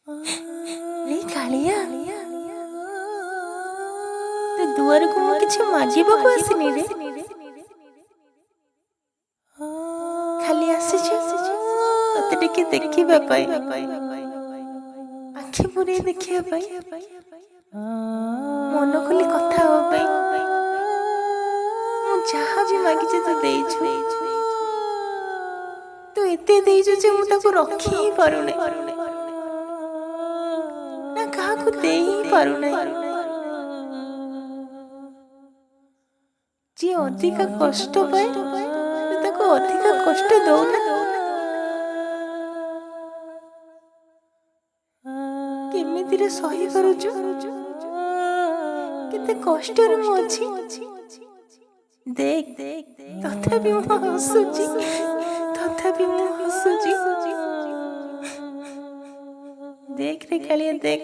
रे कालिया तो दुआर को मु किछ मागिबा को आसिनी रे खाली आसीछ तते टिके देखिबा पाई आखि पुरे देखिबा पाई मन खुली कथा हो पाई मु जहा भी मागिचे तो देइछु तो एते देइछु जे मु ताको रखी ही पारुने ना कहा को दे ही पारुने जी अधिक कष्ट पाए तो ताको अधिक कष्ट दो ना केमिति रे सही करूछु केते कष्ट रे मु अछि देख तथापि मु हसुची तथापि मु हसुची देख रे कालिया देख